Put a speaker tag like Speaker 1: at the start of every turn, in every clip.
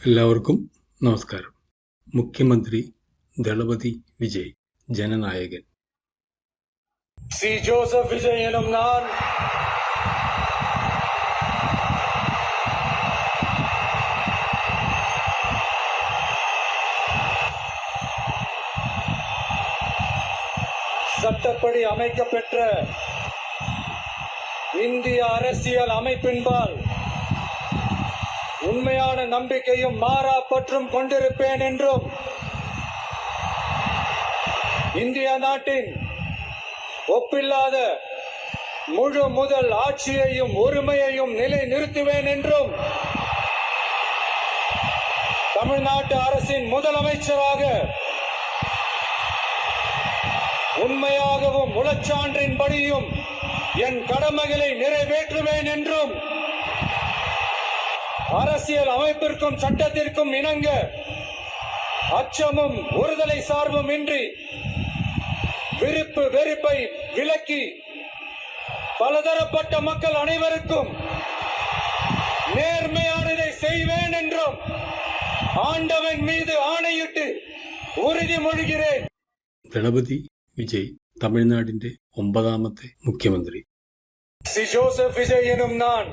Speaker 1: എല്ലാവർക്കും നമസ്കാരം. മുഖ്യമന്ത്രി ദളപതി വിജയ് ജനനായകൻ.
Speaker 2: சி ஜோசப் விஜய் எனும் நான் சட்டப்படி அமைக்கப்பெற்ற இந்திய அரசியல் அமைப்பின்பால் உண்மையான நம்பிக்கையும் மாறா பற்றும் கொண்டிருப்பேன் என்றும் இந்திய நாட்டின் ஒப்பில்லாத முழு முதல் ஆட்சியையும் உரிமையையும் நிலை நிறுத்துவேன் என்றும் தமிழ்நாட்டு அரசின் முதலமைச்சராக உண்மையாகவும் உளச்சான்றின்படியும் என் கடமைகளை நிறைவேற்றுவேன் என்றும் அரசியல் அமைப்பிற்கும் சட்டத்திற்கும் இணங்க அச்சமும் ஒருதலை சார்பும் இன்றி விருப்பு வெறுப்பை விலக்கி பலதரப்பட்ட மக்கள் அனைவருக்கும் நேர்மையானதை செய்வேன் என்றும் ஆண்டவன் மீது ஆணையிட்டு உறுதிமொழிகிறேன்.
Speaker 1: ദളപതി വിജയ് തമിഴ്നാടിന്റെ 9ാമത്തെ മുഖ്യമന്ത്രി.
Speaker 2: சி ஜோசப் விஜய் எனும் நான்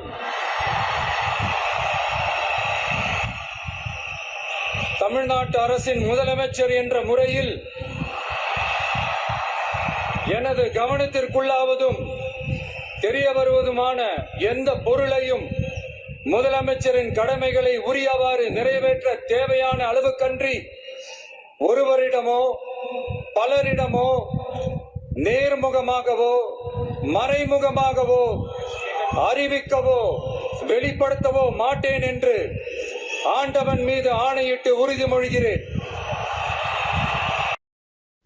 Speaker 2: தமிழ்நாட்டு அரசின் முதலமைச்சர் என்ற முறையில் எனது கவனத்திற்குள்ளாவதும் தெரிய வருவதுமான எந்த பொருளையும் முதலமைச்சரின் கடமைகளை உரியவாறு நிறைவேற்ற தேவையான அளவுக்கன்றி ஒருவரிடமோ பலரிடமோ நேர்முகமாகவோ மறைமுகமாகவோ அறிவிக்கவோ வெளிப்படுத்தவோ மாட்டேன் என்று ആണ്ടവൻ மீது ആണയിട്ട് ഉറുതിമൊഴിகிறேன்.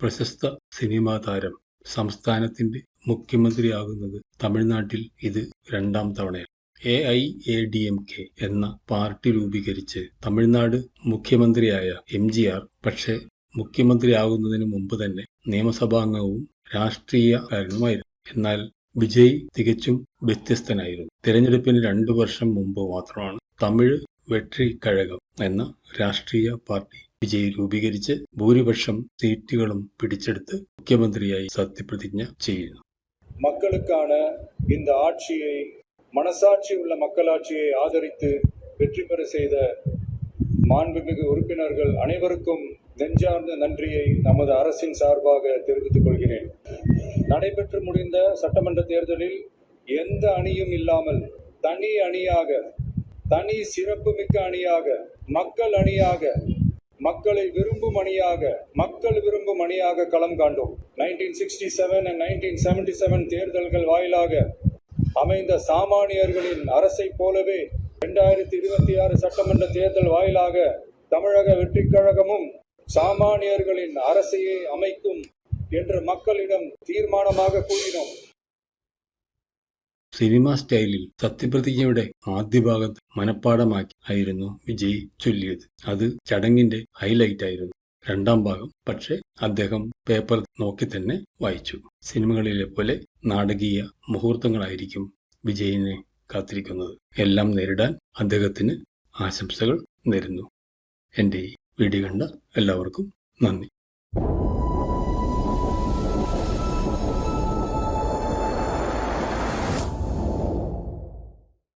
Speaker 1: പ്രശസ്ത സിനിമാ താരം സംസ്ഥാനത്തിന്റെ മുഖ്യമന്ത്രിയാകുന്നത് തമിഴ്നാട്ടിൽ ഇത് 2ാം തവണയാണ്. AIADMK എന്ന പാർട്ടി രൂപീകരിച്ച് തമിഴ്നാട് മുഖ്യമന്ത്രിയായ MGR പക്ഷേ മുഖ്യമന്ത്രിയാകുന്നതിന് മുമ്പ് തന്നെ നിയമസഭാംഗവും രാഷ്ട്രീയക്കാരനുമായിരുന്നു. എന്നാൽ വിജയ് തികച്ചും വ്യത്യസ്തനായിരുന്നു. തിരഞ്ഞെടുപ്പിന് 2 വർഷം മുമ്പ് മാത്രമാണ് തമിഴ് വെട്രി കഴകം എന്ന രാഷ്ട്രീയ പാർട്ടി വിജയ് രൂപീകരിച്ച് ഭൂരിപക്ഷം സീറ്റുകളും പിടിച്ചെടുത്ത് മുഖ്യമന്ത്രിയായി സത്യപ്രതിജ്ഞ ചെയ്യുന്നു.
Speaker 2: மக்களுக்கான இந்த ஆட்சியை மனசாட்சி உள்ள மக்களாட்சியை ஆதரித்து வெற்றி பெற செய்த மாண்புமிகு உறுப்பினர்கள் அனைவருக்கும் நெஞ்சார்ந்த நன்றியை நமது அரசின் சார்பாக தெரிவித்துக் கொள்கிறேன். நடைபெற்று முடிந்த சட்டமன்ற தேர்தலில் எந்த அணியும் இல்லாமல் தனி அணியாக, தனி சிறப்புமிக்க அணியாக, மக்கள் அணியாக, மக்களை விரும்பும் அணியாக, மக்கள் விரும்பும் அணியாக களம் காண்டோம். 1967 and 1977 தேர்தல்கள் வாயிலாக அமைந்த சாமானியர்களின் அரசை போலவே 2026 சட்டமன்ற தேர்தல் வாயிலாக தமிழக வெற்றிக் கழகமும் சாமானியர்களின் அரசையே அமைக்கும் என்று மக்களிடம் தீர்மானமாக கூறினோம்.
Speaker 1: സിനിമാ സ്റ്റൈലിൽ സത്യപ്രതിജ്ഞയുടെ ആദ്യ ഭാഗത്ത് മനഃപ്പാടമാക്കി ആയിരുന്നു വിജയ് ചൊല്ലിയത്. അത് ചടങ്ങിന്റെ ഹൈലൈറ്റ് ആയിരുന്നു. 2ാം ഭാഗം പക്ഷേ അദ്ദേഹം പേപ്പർ നോക്കി തന്നെ വായിച്ചു. സിനിമകളിലെ പോലെ നാടകീയ മുഹൂർത്തങ്ങളായിരിക്കും വിജയിനെ കാത്തിരിക്കുന്നത്. എല്ലാം നേരിടാൻ അദ്ദേഹത്തിന് ആശംസകൾ നേരുന്നു. എൻ്റെ ഈ വീഡിയോ കണ്ട എല്ലാവർക്കും നന്ദി.